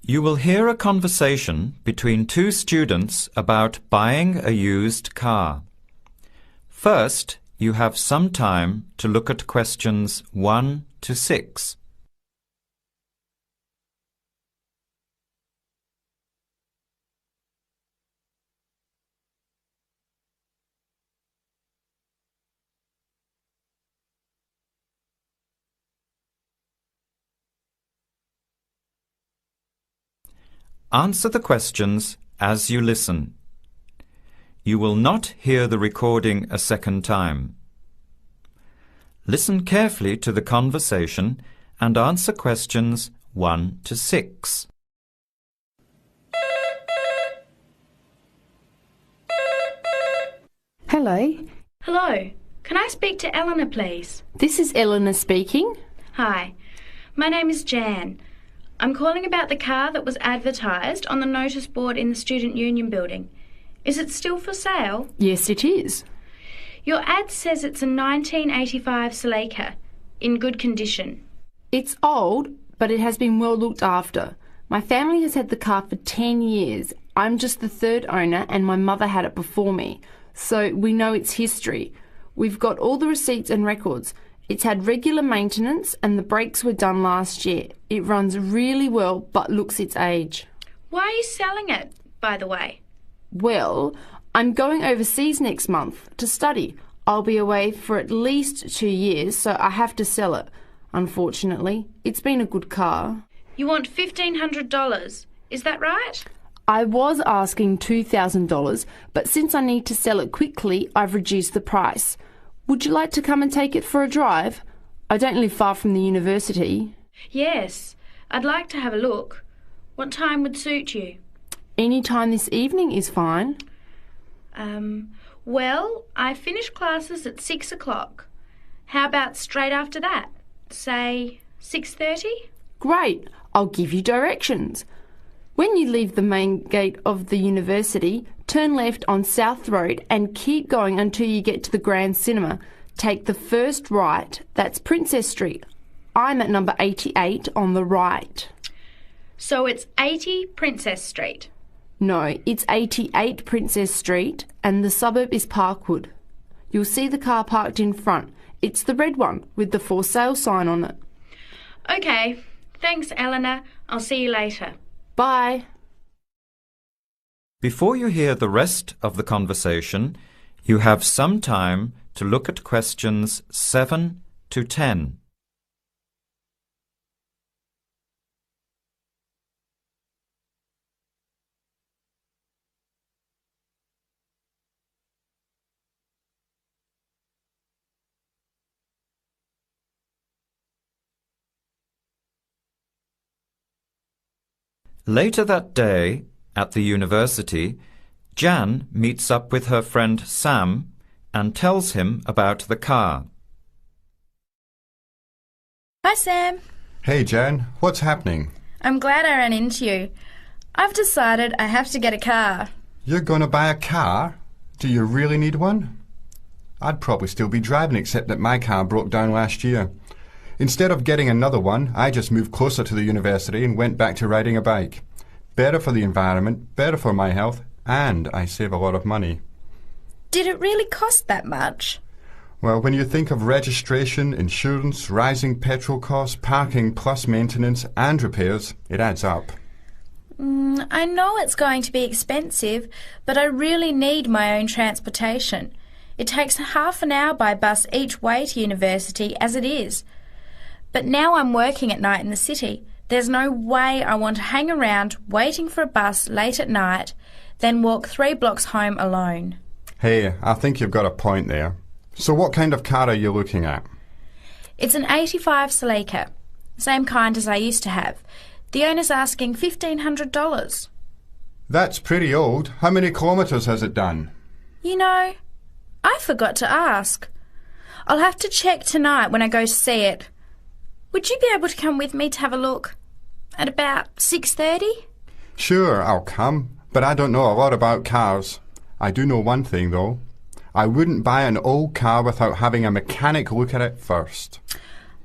You will hear a conversation between two students about buying a used car. First, you have some time to look at questions 1 to 6. Answer the questions as you listen. You will not hear the recording a second time. Listen carefully to the conversation and answer questions 1 to 6. Hello. Hello. Can I speak to Eleanor, please? This is Eleanor speaking. Hi. My name is Jan. I'm calling about the car that was advertised on the notice board in the Student Union building. Is it still for sale? Yes, it is. Your ad says it's a 1985 Celica, in good condition. It's old, but it has been well looked after. My family has had the car for 10 years. I'm just the third owner and my mother had it before me, so we know its history. We've got all the receipts and records. It's had regular maintenance and the brakes were done last year. It runs really well but looks its age. Why are you selling it, by the way? Well, I'm going overseas next month to study. I'll be away for at least 2 years, so I have to sell it. Unfortunately, it's been a good car. You want $1,500, is that right? I was asking $2,000, but since I need to sell it quickly, I've reduced the price. Would you like to come and take it for a drive? I don't live far from the university. Yes, I'd like to have a look. What time would suit you? Any time this evening is fine. Well, I finish classes at 6 o'clock. How about straight after that? Say 6:30? Great, I'll give you directions. When you leave the main gate of the university, turn left on South Road and keep going until you get to the Grand Cinema. Take the first right, that's Princess Street. I'm at number 88 on the right. So it's 80 Princess Street? No, it's 88 Princess Street and the suburb is Parkwood. You'll see the car parked in front. It's the red one with the for sale sign on it. OK, thanks Eleanor. I'll see you later. Bye. Before you hear the rest of the conversation, you have some time to look at questions 7 to 10. Later that day, at the university, Jan meets up with her friend Sam and tells him about the car. Hi, Sam. Hey, Jan. What's happening? I'm glad I ran into you. I've decided I have to get a car. You're going to buy a car? Do you really need one? I'd probably still be driving, except that my car broke down last year. Instead of getting another one, I just moved closer to the university and went back to riding a bike. Better for the environment, better for my health, and I save a lot of money. Did it really cost that much? Well, when you think of registration, insurance, rising petrol costs, parking plus maintenance and repairs, it adds up. I know it's going to be expensive, but I really need my own transportation. It takes half an hour by bus each way to university as it is. But now I'm working at night in the city. There's no way I want to hang around waiting for a bus late at night, then walk 3 blocks home alone. Hey, I think you've got a point there. So what kind of car are you looking at? It's an 85 Celica, same kind as I used to have. The owner's asking $1,500. That's pretty old. How many kilometres has it done? You know, I forgot to ask. I'll have to check tonight when I go to see it. Would you be able to come with me to have a look? At about 6:30? Sure, I'll come, but I don't know a lot about cars. I do know one thing, though. I wouldn't buy an old car without having a mechanic look at it first.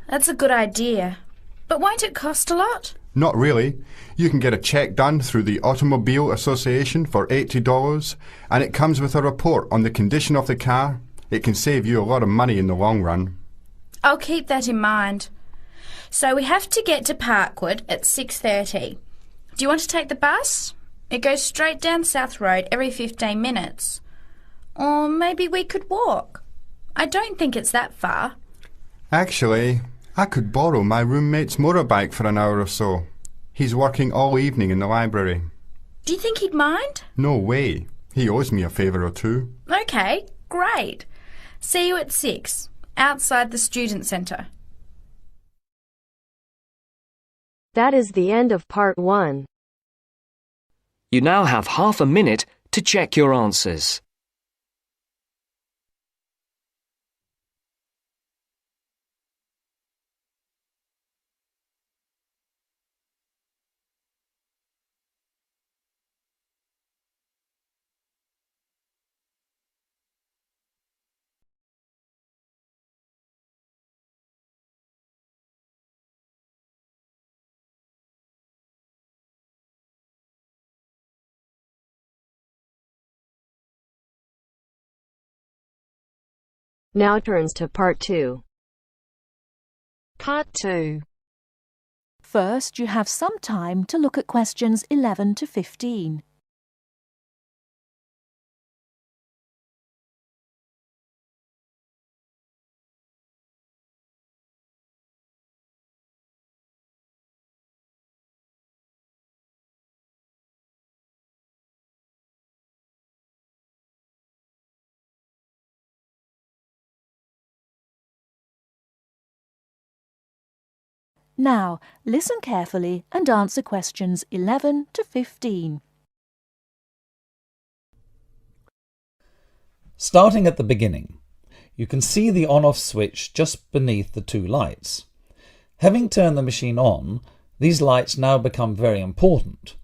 That's a good idea. But won't it cost a lot? Not really. You can get a check done through the Automobile Association for $80, and it comes with a report on the condition of the car. It can save you a lot of money in the long run. I'll keep that in mind. So we have to get to Parkwood at 6:30. Do you want to take the bus? It goes straight down South Road every 15 minutes. Or maybe we could walk. I don't think it's that far. Actually, I could borrow my roommate's motorbike for an hour or so. He's working all evening in the library. Do you think he'd mind? No way. He owes me a favour or two. Okay, great. See you at 6, outside the student centre. That is the end of part 1. You now have half a minute to check your answers. Now turns to part 2. Part 2. First, you have some time to look at questions 11 to 15. Now, listen carefully and answer questions 11 to 15. Starting at the beginning, you can see the on-off switch just beneath the two lights. Having turned the machine on, these lights now become very important.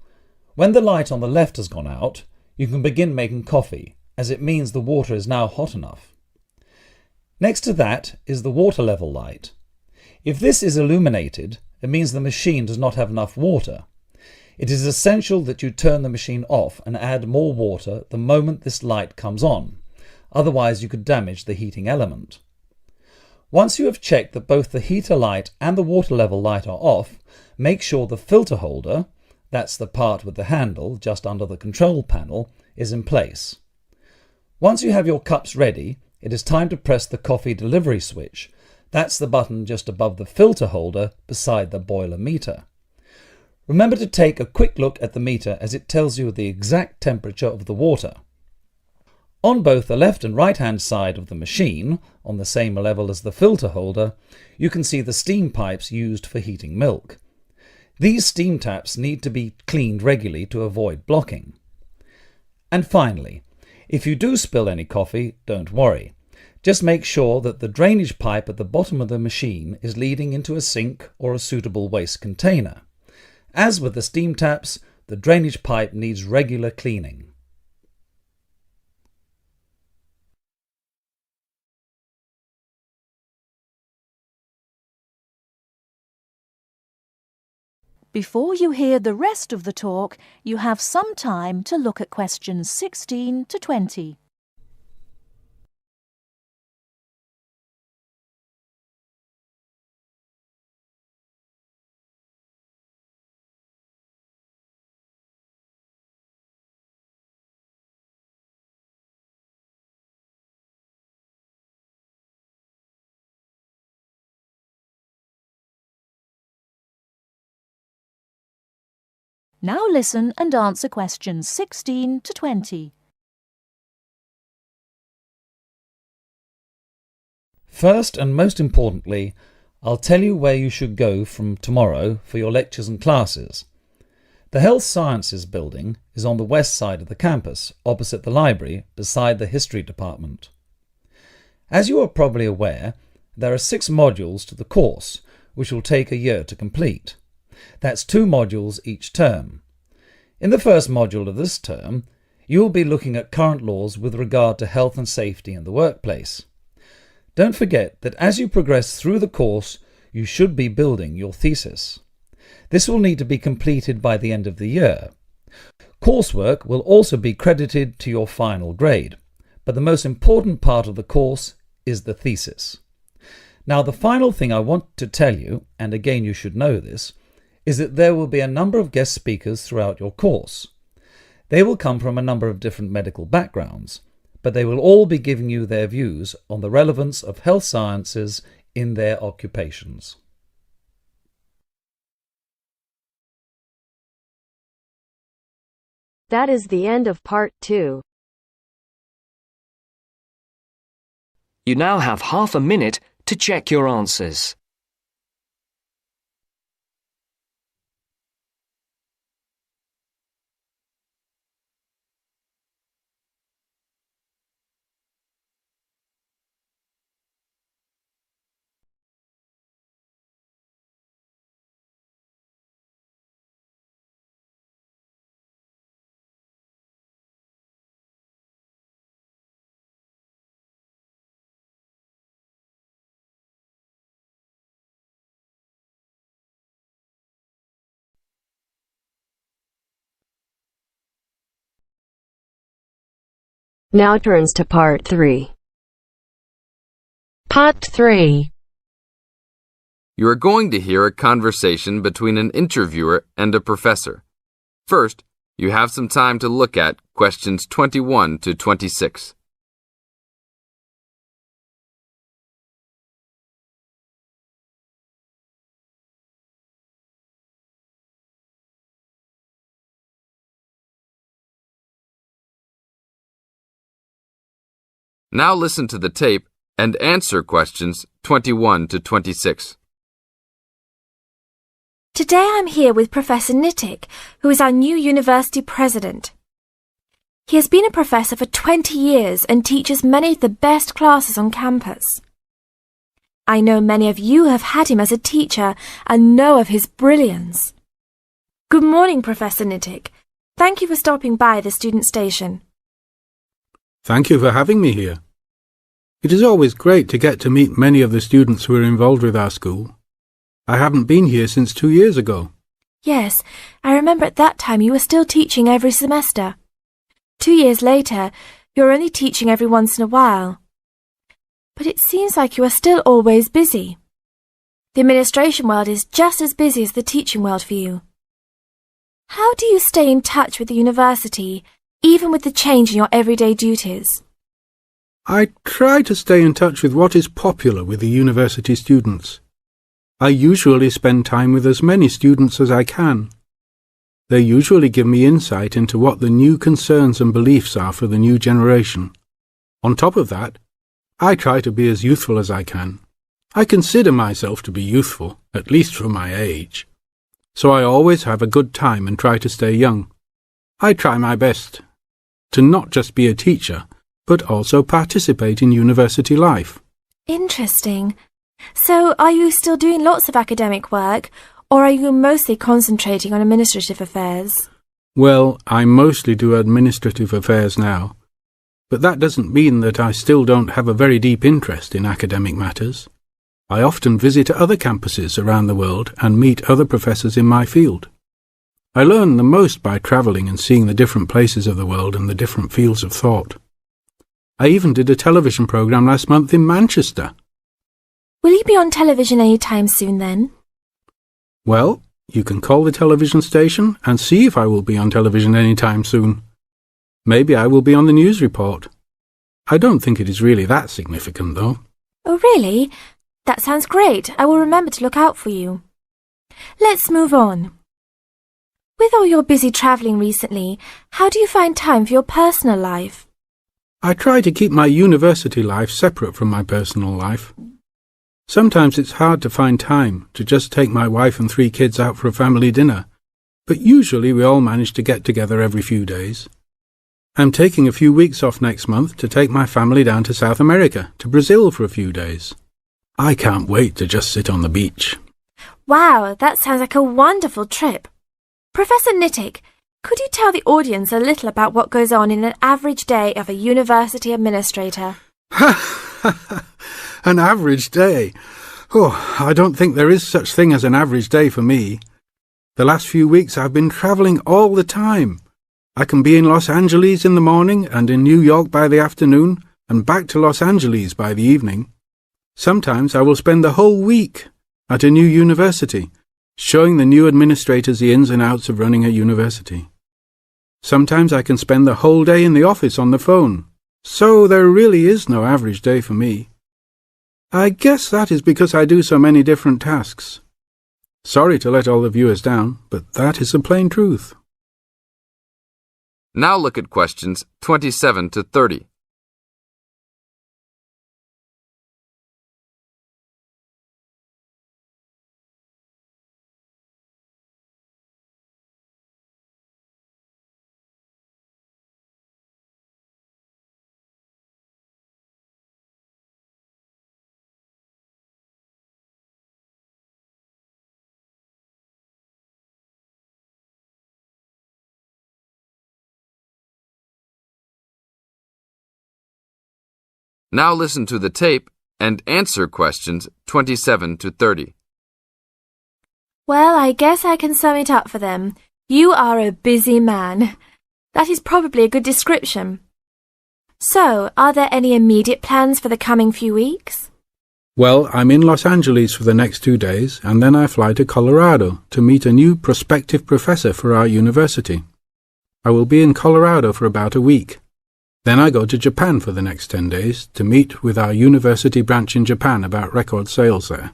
When the light on the left has gone out, you can begin making coffee, as it means the water is now hot enough. Next to that is the water level light. If this is illuminated, it means the machine does not have enough water. It is essential that you turn the machine off and add more water the moment this light comes on, otherwise you could damage the heating element. Once you have checked that both the heater light and the water level light are off, make sure the filter holder, that's the part with the handle just under the control panel, is in place. Once you have your cups ready, it is time to press the coffee delivery switch. That's the button just above the filter holder beside the boiler meter. Remember to take a quick look at the meter as it tells you the exact temperature of the water. On both the left and right hand side of the machine, on the same level as the filter holder, you can see the steam pipes used for heating milk. These steam taps need to be cleaned regularly to avoid blocking. And finally, if you do spill any coffee, don't worry. Just make sure that the drainage pipe at the bottom of the machine is leading into a sink or a suitable waste container. As with the steam taps, the drainage pipe needs regular cleaning. Before you hear the rest of the talk, you have some time to look at questions 16 to 20. Now listen and answer questions 16 to 20. First and most importantly, I'll tell you where you should go from tomorrow for your lectures and classes. The Health Sciences building is on the west side of the campus, opposite the library, beside the History Department. As you are probably aware, there are 6 modules to the course, which will take a year to complete. That's 2 modules each term. In the first module of this term, you will be looking at current laws with regard to health and safety in the workplace. Don't forget that as you progress through the course, you should be building your thesis. This will need to be completed by the end of the year. Coursework will also be credited to your final grade, but the most important part of the course is the thesis. Now, the final thing I want to tell you, and again you should know this, is that there will be a number of guest speakers throughout your course. They will come from a number of different medical backgrounds, but they will all be giving you their views on the relevance of health sciences in their occupations. That is the end of part 2. You now have half a minute to check your answers. Now turns to part 3. Part 3. You are going to hear a conversation between an interviewer and a professor. First, you have some time to look at questions 21 to 26. Now listen to the tape and answer questions 21 to 26. Today I'm here with Professor Nittick, who is our new university president. He has been a professor for 20 years and teaches many of the best classes on campus. I know many of you have had him as a teacher and know of his brilliance. Good morning, Professor Nittick. Thank you for stopping by the student station. Thank you for having me here. It is always great to get to meet many of the students who are involved with our school. I haven't been here since 2 years ago. Yes, I remember at that time you were still teaching every semester. 2 years later, you're only teaching every once in a while. But it seems like you are still always busy. The administration world is just as busy as the teaching world for you. How do you stay in touch with the university, even with the change in your everyday duties? I try to stay in touch with what is popular with the university students. I usually spend time with as many students as I can. They usually give me insight into what the new concerns and beliefs are for the new generation. On top of that, I try to be as youthful as I can. I consider myself to be youthful, at least for my age. So I always have a good time and try to stay young. I try my best to not just be a teacher, but also participate in university life. Interesting. So are you still doing lots of academic work, or are you mostly concentrating on administrative affairs? Well, I mostly do administrative affairs now, but that doesn't mean that I still don't have a very deep interest in academic matters. I often visit other campuses around the world and meet other professors in my field. I learn the most by travelling and seeing the different places of the world and the different fields of thought. I even did a television programme last month in Manchester. Will you be on television any time soon then? Well, you can call the television station and see if I will be on television any time soon. Maybe I will be on the news report. I don't think it is really that significant, though. Oh, really? That sounds great. I will remember to look out for you. Let's move on. With all your busy travelling recently, how do you find time for your personal life? I try to keep my university life separate from my personal life. Sometimes it's hard to find time to just take my wife and 3 kids out for a family dinner, but usually we all manage to get together every few days. I'm taking a few weeks off next month to take my family down to South America, to Brazil for a few days. I can't wait to just sit on the beach. Wow, that sounds like a wonderful trip. Professor Nittick, could you tell the audience a little about what goes on in an average day of a university administrator? An average day? Oh, I don't think there is such thing as an average day for me. The last few weeks I've been travelling all the time. I can be in Los Angeles in the morning and in New York by the afternoon and back to Los Angeles by the evening. Sometimes I will spend the whole week at a new university, showing the new administrators the ins and outs of running a university. Sometimes I can spend the whole day in the office on the phone, so there really is no average day for me. I guess that is because I do so many different tasks. Sorry to let all the viewers down, but that is the plain truth. Now look at questions 27 to 30. Now listen to the tape and answer questions 27 to 30. Well, I guess I can sum it up for them. You are a busy man. That is probably a good description. So, are there any immediate plans for the coming few weeks? Well, I'm in Los Angeles for the next 2 days, and then I fly to Colorado to meet a new prospective professor for our university. I will be in Colorado for about a week. Then I go to Japan for the next 10 days to meet with our university branch in Japan about record sales there.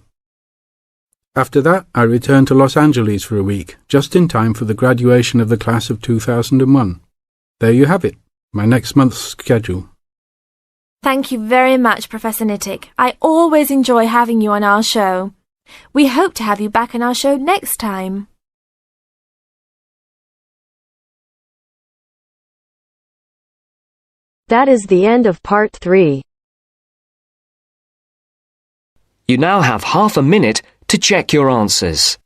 After that, I return to Los Angeles for a week, just in time for the graduation of the class of 2001. There you have it, my next month's schedule. Thank you very much, Professor Nittick. I always enjoy having you on our show. We hope to have you back on our show next time. That is the end of part 3. You now have half a minute to check your answers.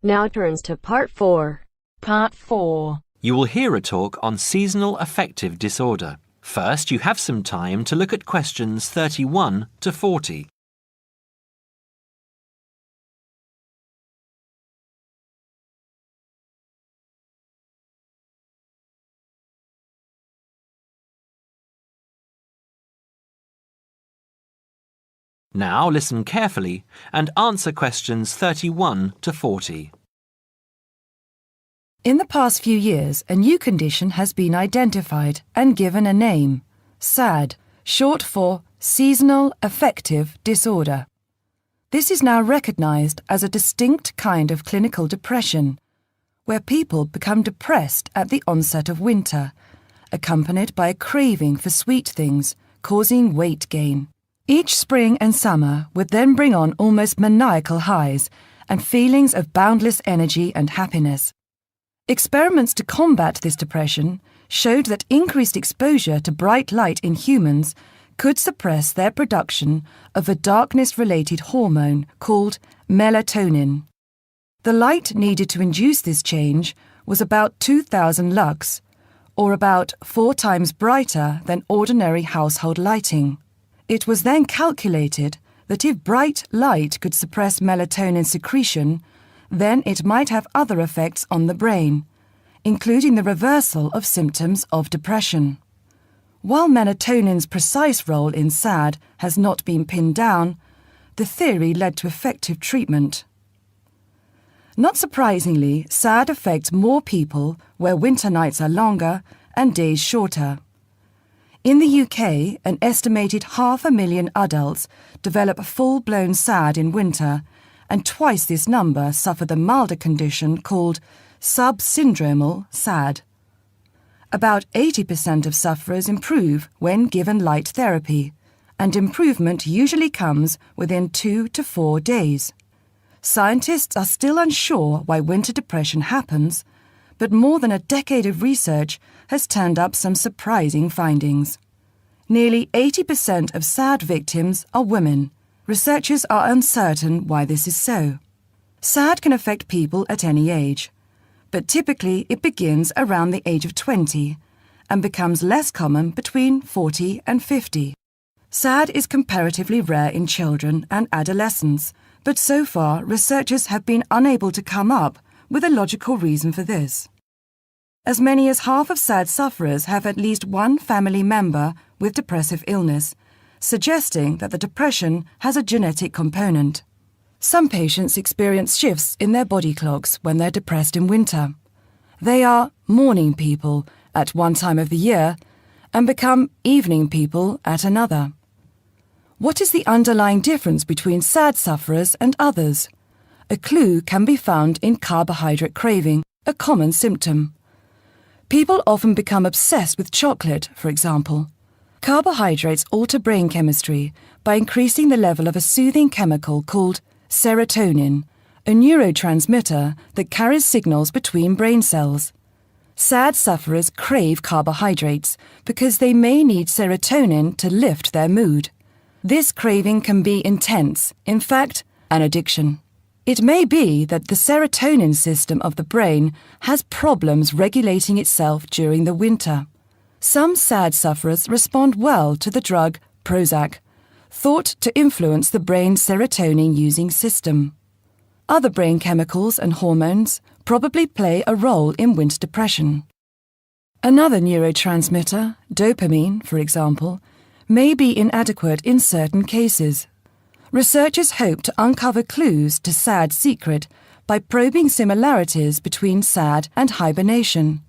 Now turns to part 4. Part 4. You will hear a talk on seasonal affective disorder. First, you have some time to look at questions 31 to 40. Now listen carefully and answer questions 31 to 40. In the past few years, a new condition has been identified and given a name, SAD, short for Seasonal Affective Disorder. This is now recognized as a distinct kind of clinical depression, where people become depressed at the onset of winter, accompanied by a craving for sweet things, causing weight gain. Each spring and summer would then bring on almost maniacal highs and feelings of boundless energy and happiness. Experiments to combat this depression showed that increased exposure to bright light in humans could suppress their production of a darkness-related hormone called melatonin. The light needed to induce this change was about 2,000 lux, or about 4 times brighter than ordinary household lighting. It was then calculated that if bright light could suppress melatonin secretion, then it might have other effects on the brain, including the reversal of symptoms of depression. While melatonin's precise role in SAD has not been pinned down, the theory led to effective treatment. Not surprisingly, SAD affects more people where winter nights are longer and days shorter. In the UK, an estimated 500,000 adults develop full-blown SAD in winter, and twice this number suffer the milder condition called subsyndromal SAD. About 80% of sufferers improve when given light therapy, and improvement usually comes within 2 to 4 days. Scientists are still unsure why winter depression happens, but more than a decade of research has turned up some surprising findings. Nearly 80% of SAD victims are women. Researchers are uncertain why this is so. SAD can affect people at any age, but typically it begins around the age of 20 and becomes less common between 40 and 50. SAD is comparatively rare in children and adolescents, but so far researchers have been unable to come up with a logical reason for this. As many as half of SAD sufferers have at least one family member with depressive illness, suggesting that the depression has a genetic component. Some patients experience shifts in their body clocks when they're depressed in winter. They are morning people at one time of the year and become evening people at another. What is the underlying difference between SAD sufferers and others? A clue can be found in carbohydrate craving, a common symptom. People often become obsessed with chocolate, for example. Carbohydrates alter brain chemistry by increasing the level of a soothing chemical called serotonin, a neurotransmitter that carries signals between brain cells. SAD sufferers crave carbohydrates because they may need serotonin to lift their mood. This craving can be intense, in fact, an addiction. It may be that the serotonin system of the brain has problems regulating itself during the winter. Some SAD sufferers respond well to the drug Prozac, thought to influence the brain's serotonin-using system. Other brain chemicals and hormones probably play a role in winter depression. Another neurotransmitter, dopamine, for example, may be inadequate in certain cases. Researchers hope to uncover clues to SAD's secret by probing similarities between SAD and hibernation.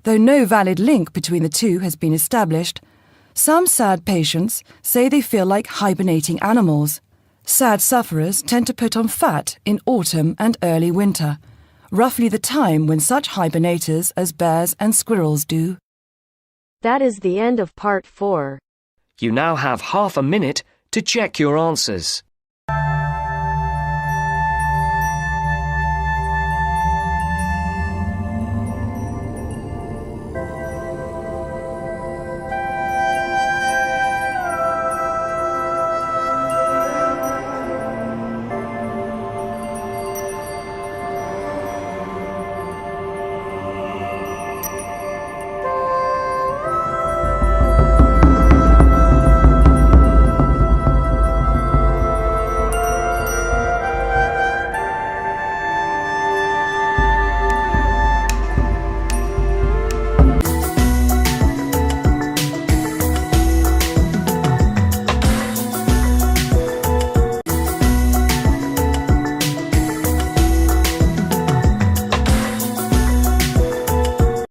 Though no valid link between the two has been established, some SAD patients say they feel like hibernating animals. SAD sufferers tend to put on fat in autumn and early winter, roughly the time when such hibernators as bears and squirrels do. That is the end of part 4. You now have half a minute to check your answers.